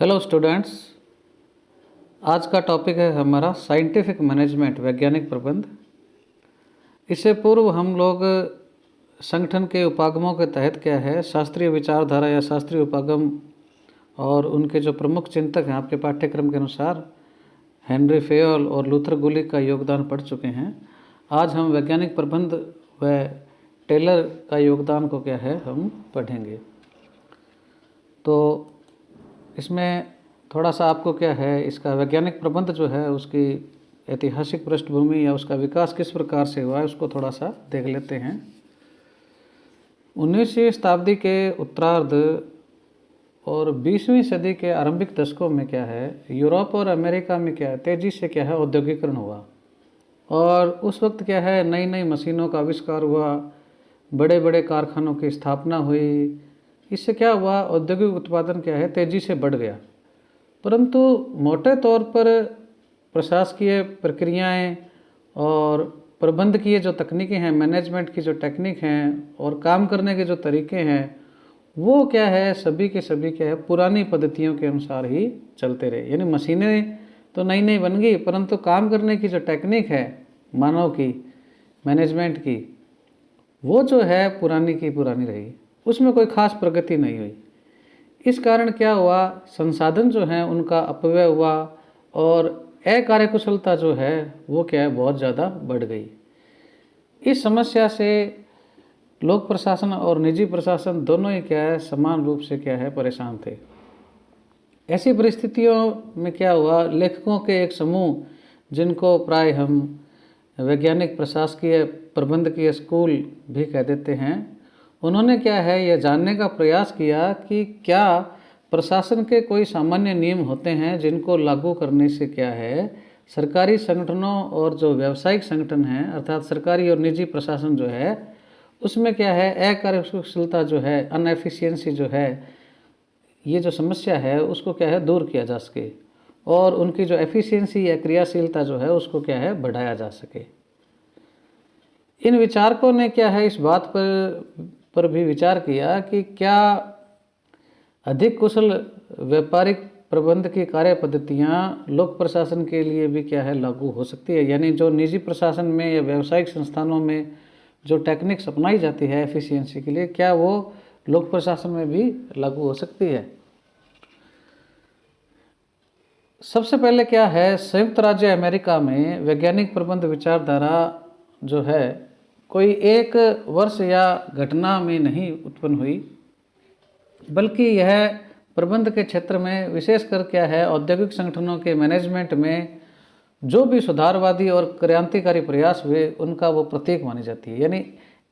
Hello students, आज का topic है हमारा साइंटिफिक मैनेजमेंट, वैज्ञानिक प्रबंध। इससे पूर्व हम लोग संगठन के उपागमों के तहत क्या है, शास्त्रीय विचारधारा या शास्त्रीय उपागम और उनके जो प्रमुख चिंतक हैं आपके पाठ्यक्रम के अनुसार हेनरी फेयल और लूथर गुलिक का योगदान पढ़ चुके हैं। आज हम वैज्ञानिक प्रबंध व टेलर का योगदान को क्या है हम पढ़ेंगे। तो इसमें थोड़ा सा आपको क्या है, इसका वैज्ञानिक प्रबंध जो है उसकी ऐतिहासिक पृष्ठभूमि या उसका विकास किस प्रकार से हुआ है उसको थोड़ा सा देख लेते हैं। 19वीं शताब्दी के उत्तरार्ध और 20वीं सदी के आरंभिक दशकों में क्या है, यूरोप और अमेरिका में क्या है, तेज़ी से क्या है औद्योगिकरण हुआ। और उस वक्त क्या है, नई नई मशीनों का आविष्कार हुआ, बड़े बड़े कारखानों की स्थापना हुई। इससे क्या हुआ, औद्योगिक उत्पादन क्या है तेज़ी से बढ़ गया। परंतु मोटे तौर पर प्रशासकीय प्रक्रियाएं और प्रबंध की जो तकनीकें हैं, मैनेजमेंट की जो टेक्निक हैं और काम करने के जो तरीके हैं, वो क्या है सभी के सभी क्या है पुरानी पद्धतियों के अनुसार ही चलते रहे। यानी मशीनें तो नई नई बन गई, परंतु काम करने की जो टेक्निक है मानव की, मैनेजमेंट की, वो जो है पुरानी की पुरानी रही, उसमें कोई खास प्रगति नहीं हुई। इस कारण क्या हुआ, संसाधन जो हैं उनका अपव्यय हुआ और अकार्यकुशलता जो है वो क्या है बहुत ज़्यादा बढ़ गई। इस समस्या से लोक प्रशासन और निजी प्रशासन दोनों ही क्या है समान रूप से क्या है परेशान थे। ऐसी परिस्थितियों में क्या हुआ, लेखकों के एक समूह जिनको प्राय हम वैज्ञानिक प्रशासकीय प्रबंध के स्कूल भी कह देते हैं, उन्होंने क्या है यह जानने का प्रयास किया कि क्या प्रशासन के कोई सामान्य नियम होते हैं जिनको लागू करने से क्या है सरकारी संगठनों और जो व्यावसायिक संगठन हैं अर्थात सरकारी और निजी प्रशासन जो है उसमें क्या है अकार्यकुशलता जो है, अनएफिशिएंसी जो है, ये जो समस्या है उसको क्या है दूर किया जा सके और उनकी जो एफिशिएंसी या क्रियाशीलता जो है उसको क्या है बढ़ाया जा सके। इन विचारकों ने क्या है इस बात पर भी विचार किया कि क्या अधिक कुशल व्यापारिक प्रबंध की कार्य पद्धतियाँ लोक प्रशासन के लिए भी क्या है लागू हो सकती है। यानी जो निजी प्रशासन में या व्यावसायिक संस्थानों में जो टेक्निक्स अपनाई जाती है एफिशिएंसी के लिए, क्या वो लोक प्रशासन में भी लागू हो सकती है। सबसे पहले क्या है, संयुक्त राज्य अमेरिका में वैज्ञानिक प्रबंध विचारधारा जो है कोई एक वर्ष या घटना में नहीं उत्पन्न हुई, बल्कि यह प्रबंध के क्षेत्र में विशेषकर क्या है औद्योगिक संगठनों के मैनेजमेंट में जो भी सुधारवादी और क्रांतिकारी प्रयास हुए उनका वो प्रतीक मानी जाती है। यानी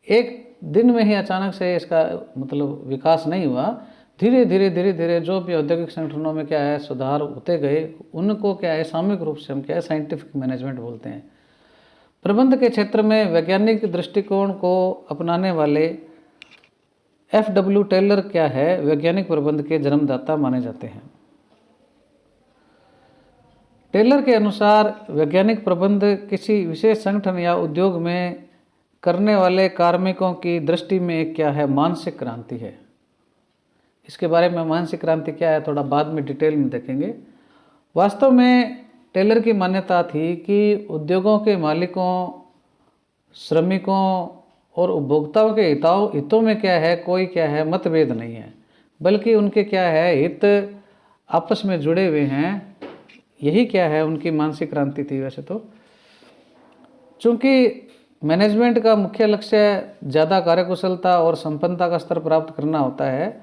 एक दिन में ही अचानक से इसका मतलब विकास नहीं हुआ, धीरे धीरे जो भी औद्योगिक संगठनों में क्या है सुधार होते गए उनको क्या है सामूहिक रूप से हम क्या है साइंटिफिक मैनेजमेंट बोलते हैं। प्रबंध के क्षेत्र में वैज्ञानिक दृष्टिकोण को अपनाने वाले F.W. टेलर क्या है वैज्ञानिक प्रबंध के जन्मदाता माने जाते हैं। टेलर के अनुसार वैज्ञानिक प्रबंध किसी विशेष संगठन या उद्योग में करने वाले कार्मिकों की दृष्टि में एक क्या है मानसिक क्रांति है। इसके बारे में मानसिक क्रांति क्या है थोड़ा बाद में डिटेल में देखेंगे। वास्तव में टेलर की मान्यता थी कि उद्योगों के मालिकों, श्रमिकों और उपभोक्ताओं के हितों में क्या है कोई क्या है मतभेद नहीं है, बल्कि उनके क्या है हित आपस में जुड़े हुए हैं। यही क्या है उनकी मानसिक क्रांति थी। वैसे तो चूंकि मैनेजमेंट का मुख्य लक्ष्य ज़्यादा कार्यकुशलता और संपन्नता का स्तर प्राप्त करना होता है,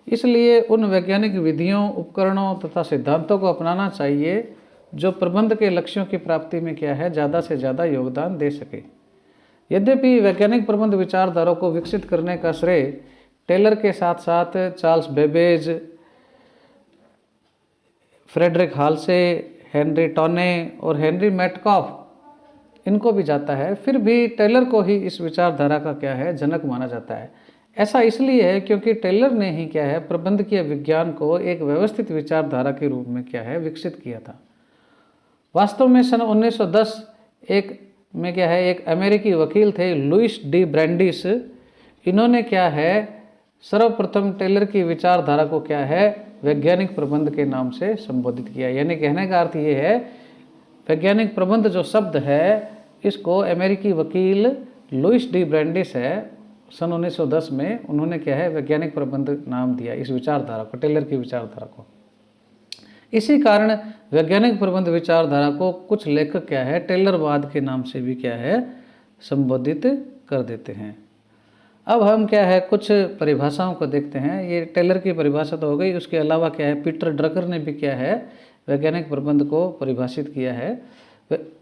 इसलिए उन वैज्ञानिक विधियों, उपकरणों तथा सिद्धांतों को अपनाना चाहिए जो प्रबंध के लक्ष्यों की प्राप्ति में क्या है ज़्यादा से ज़्यादा योगदान दे सके। यद्यपि वैज्ञानिक प्रबंध विचारधारा को विकसित करने का श्रेय टेलर के साथ साथ चार्ल्स बेबेज, फ्रेडरिक हाल्से, हेनरी टॉने और हेनरी मेटकॉफ इनको भी जाता है, फिर भी टेलर को ही इस विचारधारा का क्या है जनक माना जाता है। ऐसा इसलिए है क्योंकि टेलर ने ही क्या है प्रबंधकीय विज्ञान को एक व्यवस्थित विचारधारा के रूप में क्या है विकसित किया था। वास्तव में सन 1910 में क्या है एक अमेरिकी वकील थे लुइस डी ब्रैंडिस, इन्होंने क्या है सर्वप्रथम टेलर की विचारधारा को क्या है वैज्ञानिक प्रबंध के नाम से संबोधित किया। यानी कहने का अर्थ ये है, वैज्ञानिक प्रबंध जो शब्द है इसको अमेरिकी वकील लुइस डी ब्रैंडिस है, सन 1910 में उन्होंने क्या है वैज्ञानिक प्रबंध नाम दिया इस विचारधारा को, टेलर की विचारधारा को। इसी कारण वैज्ञानिक प्रबंध विचारधारा को कुछ लेखक क्या है टेलरवाद के नाम से भी क्या है संबोधित कर देते हैं। अब हम क्या है कुछ परिभाषाओं को देखते हैं। ये टेलर की परिभाषा तो हो गई, उसके अलावा क्या है पीटर ड्रकर ने भी क्या है वैज्ञानिक प्रबंध को परिभाषित किया है।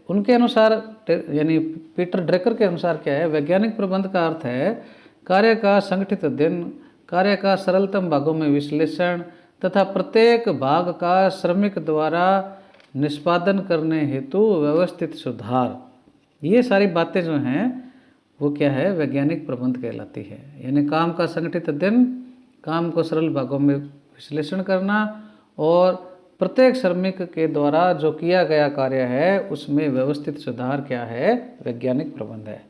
उनके अनुसार यानी पीटर ड्रकर के अनुसार क्या है वैज्ञानिक प्रबंध का अर्थ है कार्य का संगठित अध्ययन, कार्य का सरलतम भागों में विश्लेषण तथा प्रत्येक भाग का श्रमिक द्वारा निष्पादन करने हेतु व्यवस्थित सुधार। ये सारी बातें जो हैं वो क्या है वैज्ञानिक प्रबंध कहलाती है। यानी काम का संगठित अध्ययन, काम को सरल भागों में विश्लेषण करना और प्रत्येक श्रमिक के द्वारा जो किया गया कार्य है उसमें व्यवस्थित सुधार क्या है वैज्ञानिक प्रबंध है।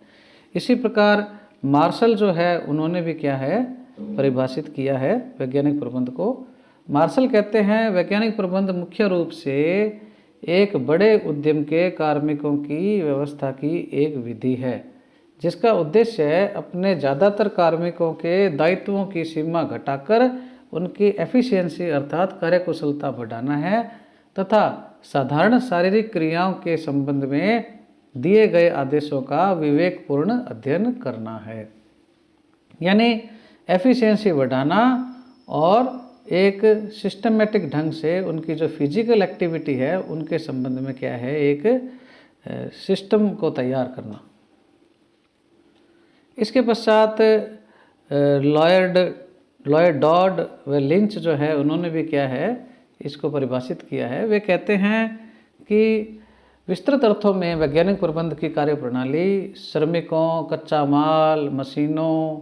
इसी प्रकार मार्शल जो है उन्होंने भी क्या है परिभाषित किया है वैज्ञानिक प्रबंध को। मार्शल कहते हैं वैज्ञानिक प्रबंध मुख्य रूप से एक बड़े उद्यम के कार्मिकों की व्यवस्था की एक विधि है जिसका उद्देश्य है अपने ज़्यादातर कार्मिकों के दायित्वों की सीमा घटाकर उनकी एफिशिएंसी अर्थात कार्यकुशलता बढ़ाना है तथा साधारण शारीरिक क्रियाओं के संबंध में दिए गए आदेशों का विवेकपूर्ण अध्ययन करना है। यानी एफिशिएंसी बढ़ाना और एक सिस्टमेटिक ढंग से उनकी जो फिजिकल एक्टिविटी है उनके संबंध में क्या है एक सिस्टम को तैयार करना। इसके पश्चात लॉयड डॉड व लिंच जो है उन्होंने भी क्या है इसको परिभाषित किया है। वे कहते हैं कि विस्तृत अर्थों में वैज्ञानिक प्रबंध की कार्यप्रणाली श्रमिकों, कच्चा माल, मशीनों,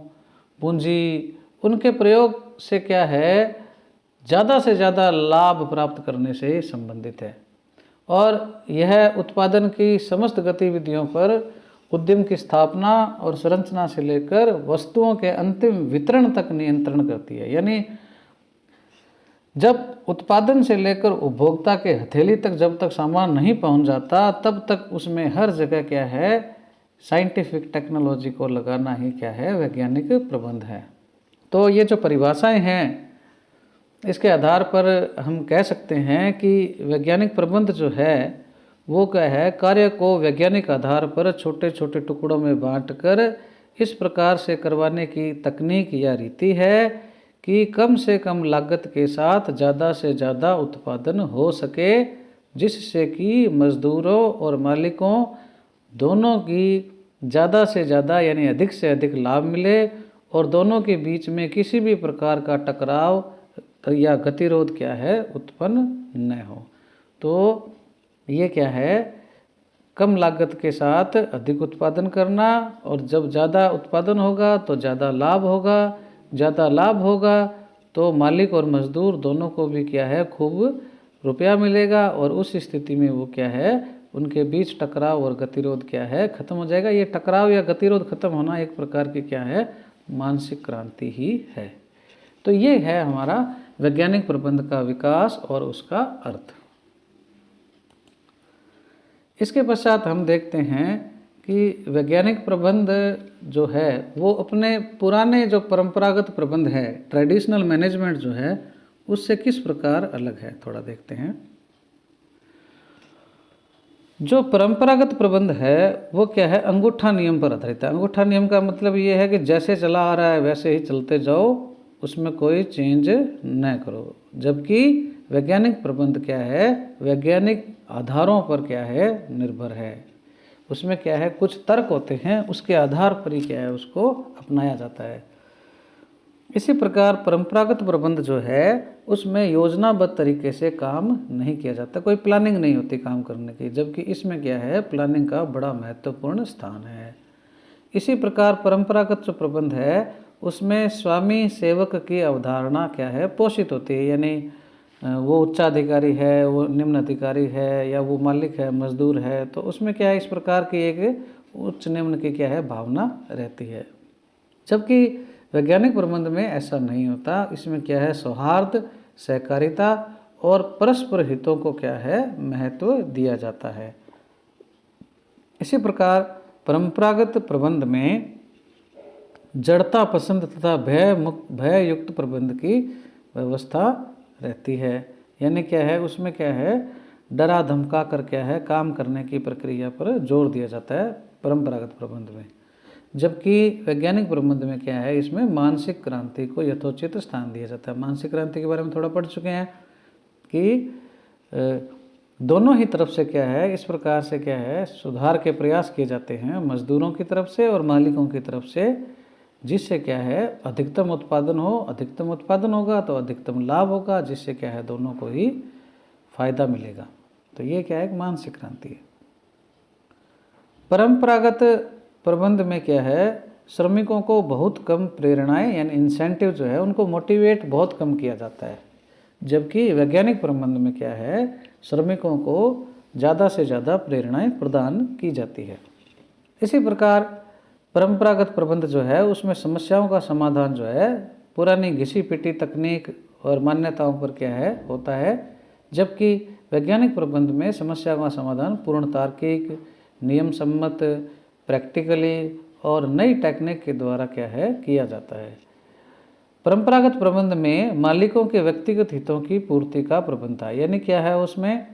पूंजी, उनके प्रयोग से क्या है ज़्यादा से ज़्यादा लाभ प्राप्त करने से संबंधित है और यह उत्पादन की समस्त गतिविधियों पर उद्यम की स्थापना और संरचना से लेकर वस्तुओं के अंतिम वितरण तक नियंत्रण करती है। यानी जब उत्पादन से लेकर उपभोक्ता के हथेली तक जब तक सामान नहीं पहुंच जाता तब तक उसमें हर जगह क्या है साइंटिफिक टेक्नोलॉजी को लगाना ही क्या है वैज्ञानिक प्रबंध है। तो ये जो परिभाषाएं हैं इसके आधार पर हम कह सकते हैं कि वैज्ञानिक प्रबंध जो है वो क्या है कार्य को वैज्ञानिक आधार पर छोटे छोटे टुकड़ों में बांटकर इस प्रकार से करवाने की तकनीक या रीति है कि कम से कम लागत के साथ ज़्यादा से ज़्यादा उत्पादन हो सके, जिससे कि मजदूरों और मालिकों दोनों की ज़्यादा से ज़्यादा यानी अधिक से अधिक लाभ मिले और दोनों के बीच में किसी भी प्रकार का टकराव या गतिरोध क्या है उत्पन्न न हो। तो ये क्या है कम लागत के साथ अधिक उत्पादन करना और जब ज़्यादा उत्पादन होगा तो ज़्यादा लाभ होगा, ज़्यादा लाभ होगा तो मालिक और मजदूर दोनों को भी क्या है खूब रुपया मिलेगा और उस स्थिति में वो क्या है उनके बीच टकराव और गतिरोध क्या है खत्म हो जाएगा। ये टकराव या गतिरोध खत्म होना एक प्रकार की क्या है मानसिक क्रांति ही है। तो ये है हमारा वैज्ञानिक प्रबंध का विकास और उसका अर्थ। इसके पश्चात हम देखते हैं कि वैज्ञानिक प्रबंध जो है वो अपने पुराने जो परंपरागत प्रबंध है ट्रेडिशनल मैनेजमेंट जो है उससे किस प्रकार अलग है, थोड़ा देखते हैं। जो परंपरागत प्रबंध है वो क्या है अंगूठा नियम पर आधारित है। अंगूठा नियम का मतलब ये है कि जैसे चला आ रहा है वैसे ही चलते जाओ, उसमें कोई चेंज न करो। जबकि वैज्ञानिक प्रबंध क्या है वैज्ञानिक आधारों पर क्या है निर्भर है। उसमें क्या है कुछ तर्क होते हैं उसके आधार पर ही क्या है उसको अपनाया जाता है। इसी प्रकार परंपरागत प्रबंध जो है उसमें योजनाबद्ध तरीके से काम नहीं किया जाता, कोई प्लानिंग नहीं होती काम करने की, जबकि इसमें क्या है प्लानिंग का बड़ा महत्वपूर्ण स्थान है। इसी प्रकार परंपरागत जो प्रबंध है उसमें स्वामी सेवक की अवधारणा क्या है पोषित होती है। यानी वो उच्चाधिकारी है, वो निम्न अधिकारी है, या वो मालिक है, मजदूर है, तो उसमें क्या है इस प्रकार की एक उच्च निम्न की क्या है भावना रहती है। जबकि वैज्ञानिक प्रबंध में ऐसा नहीं होता, इसमें क्या है सौहार्द सहकारिता और परस्पर हितों को क्या है महत्व दिया जाता है। इसी प्रकार परंपरागत प्रबंध में जड़ता पसंद तथा भय युक्त प्रबंध की व्यवस्था रहती है। यानी क्या है, उसमें क्या है, डरा धमका कर क्या है काम करने की प्रक्रिया पर जोर दिया जाता है परंपरागत प्रबंध में। जबकि वैज्ञानिक प्रबंध में क्या है, इसमें मानसिक क्रांति को यथोचित स्थान दिया जाता है। मानसिक क्रांति के बारे में थोड़ा पढ़ चुके हैं कि दोनों ही तरफ से क्या है, इस प्रकार से क्या है सुधार के प्रयास किए जाते हैं, मजदूरों की तरफ से और मालिकों की तरफ से, जिससे क्या है अधिकतम उत्पादन हो। अधिकतम उत्पादन होगा तो अधिकतम लाभ होगा, जिससे क्या है दोनों को ही फायदा मिलेगा। तो ये क्या है, एक मानसिक क्रांति है। परंपरागत प्रबंध में क्या है, श्रमिकों को बहुत कम प्रेरणाएं यानी इंसेंटिव जो है उनको मोटिवेट बहुत कम किया जाता है। जबकि वैज्ञानिक प्रबंध में क्या है, श्रमिकों को ज़्यादा से ज़्यादा प्रेरणाएं प्रदान की जाती है। इसी प्रकार परंपरागत प्रबंध जो है उसमें समस्याओं का समाधान जो है पुरानी घिसी पिटी तकनीक और मान्यताओं पर क्या है होता है। जबकि वैज्ञानिक प्रबंध में समस्या का समाधान पूर्ण तार्किक, नियम सम्मत, प्रैक्टिकली और नई टेक्निक के द्वारा क्या है किया जाता है। परंपरागत प्रबंध में मालिकों के व्यक्तिगत हितों की पूर्ति का प्रबंध था। यानी क्या है, उसमें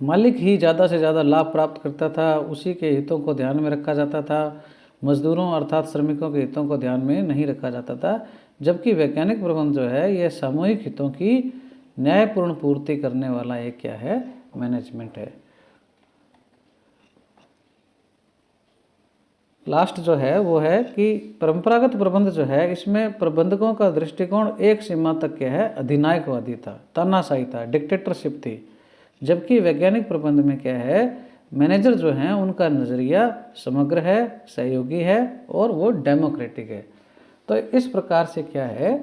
मालिक ही ज़्यादा से ज़्यादा लाभ प्राप्त करता था, उसी के हितों को ध्यान में रखा जाता था, मजदूरों अर्थात श्रमिकों के हितों को ध्यान में नहीं रखा जाता था। जबकि वैज्ञानिक प्रबंध जो है यह सामूहिक हितों की न्यायपूर्ण पूर्ति करने वाला एक क्या है मैनेजमेंट है। लास्ट जो है वो है कि परंपरागत प्रबंध जो है इसमें प्रबंधकों का दृष्टिकोण एक सीमा तक क्या है अधिनायकवादी था, तानाशाही था, डिक्टेटरशिप थी। जबकि वैज्ञानिक प्रबंध में क्या है, मैनेजर जो हैं उनका नज़रिया समग्र है, सहयोगी है और वो डेमोक्रेटिक है। तो इस प्रकार से क्या है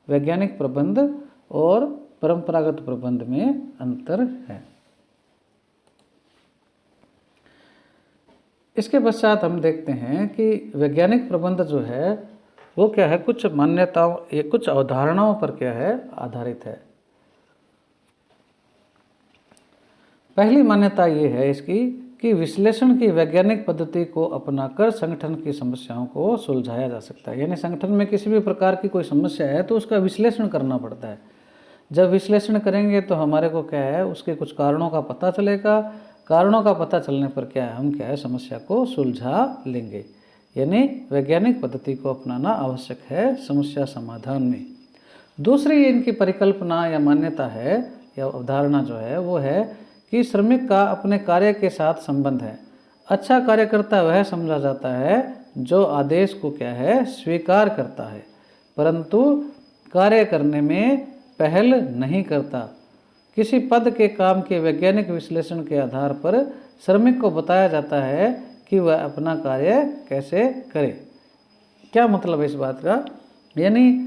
वैज्ञानिक प्रबंध और परंपरागत प्रबंध में अंतर है। इसके पश्चात हम देखते हैं कि वैज्ञानिक प्रबंध जो है वो क्या है कुछ मान्यताओं या कुछ अवधारणाओं पर क्या है आधारित है। पहली मान्यता ये है इसकी कि विश्लेषण की वैज्ञानिक पद्धति को अपनाकर संगठन की समस्याओं को सुलझाया जा सकता है। यानी संगठन में किसी भी प्रकार की कोई समस्या है तो उसका विश्लेषण करना पड़ता है। जब विश्लेषण करेंगे तो हमारे को क्या है उसके कुछ कारणों का पता चलेगा। कारणों का पता चलने पर क्या है हम क्या है समस्या को सुलझा लेंगे। यानी वैज्ञानिक पद्धति को अपनाना आवश्यक है समस्या समाधान में। दूसरी इनकी परिकल्पना या मान्यता है या अवधारणा जो है वो है कि श्रमिक का अपने कार्य के साथ संबंध है। अच्छा कार्यकर्ता वह समझा जाता है जो आदेश को क्या है स्वीकार करता है परंतु कार्य करने में पहल नहीं करता। किसी पद के काम के वैज्ञानिक विश्लेषण के आधार पर श्रमिक को बताया जाता है कि वह अपना कार्य कैसे करे। क्या मतलब है इस बात का, यानी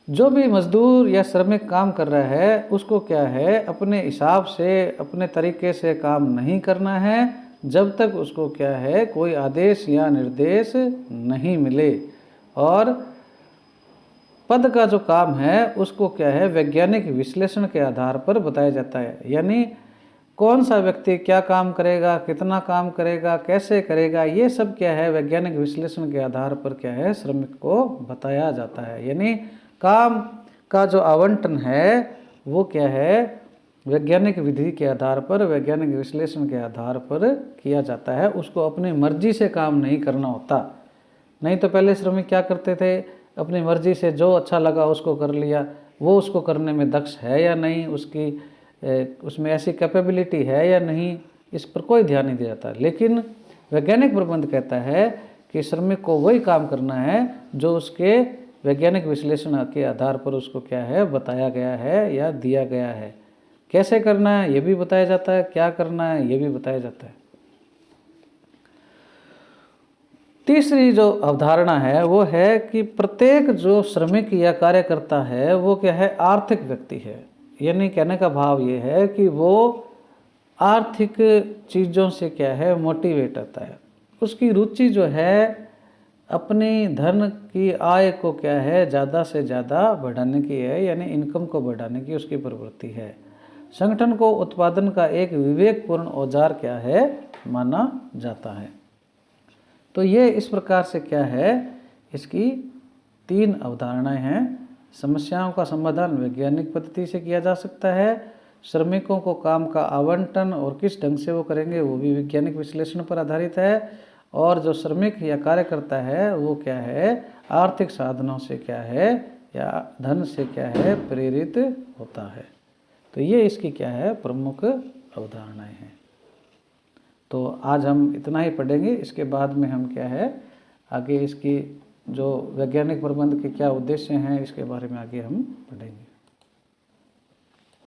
जो भी मजदूर या श्रमिक काम कर रहा है उसको क्या है अपने हिसाब से अपने तरीके से काम नहीं करना है जब तक उसको क्या है कोई आदेश या निर्देश नहीं मिले। और पद का जो काम है उसको क्या है वैज्ञानिक विश्लेषण के आधार पर बताया जाता है। यानी कौन सा व्यक्ति क्या काम करेगा, कितना काम करेगा, कैसे करेगा, ये सब क्या है वैज्ञानिक विश्लेषण के आधार पर क्या है श्रमिक को बताया जाता है। यानी काम का जो आवंटन है वो क्या है वैज्ञानिक विधि के आधार पर, वैज्ञानिक विश्लेषण के आधार पर किया जाता है। उसको अपनी मर्जी से काम नहीं करना होता। नहीं तो पहले श्रमिक क्या करते थे, अपनी मर्जी से जो अच्छा लगा उसको कर लिया। वो उसको करने में दक्ष है या नहीं, उसमें ऐसी कैपेबिलिटी है या नहीं, इस पर कोई ध्यान नहीं दिया जाता। लेकिन वैज्ञानिक प्रबंध कहता है कि श्रमिक को वही काम करना है जो उसके वैज्ञानिक विश्लेषण के आधार पर उसको क्या है बताया गया है या दिया गया है। कैसे करना है ये भी बताया जाता है, क्या करना है ये भी बताया जाता है। तीसरी जो अवधारणा है वो है कि प्रत्येक जो श्रमिक या कार्यकर्ता है वो क्या है आर्थिक व्यक्ति है। यानी कहने का भाव ये है कि वो आर्थिक चीज़ों से क्या है मोटिवेट होता है। उसकी रुचि जो है अपनी धन की आय को क्या है ज़्यादा से ज़्यादा बढ़ाने की है, यानी इनकम को बढ़ाने की उसकी प्रवृत्ति है। संगठन को उत्पादन का एक विवेकपूर्ण औजार क्या है माना जाता है। तो ये इस प्रकार से क्या है, इसकी 3 अवधारणाएं हैं। समस्याओं का समाधान वैज्ञानिक पद्धति से किया जा सकता है, श्रमिकों को काम का आवंटन और किस ढंग से वो करेंगे वो भी वैज्ञानिक विश्लेषण पर आधारित है, और जो श्रमिक या कार्यकर्ता है वो क्या है आर्थिक साधनों से क्या है या धन से क्या है प्रेरित होता है। तो ये इसकी क्या है प्रमुख अवधारणाएं हैं। तो आज हम इतना ही पढ़ेंगे, इसके बाद में हम क्या है आगे इसकी जो वैज्ञानिक प्रबंध के क्या उद्देश्य हैं इसके बारे में आगे हम पढ़ेंगे।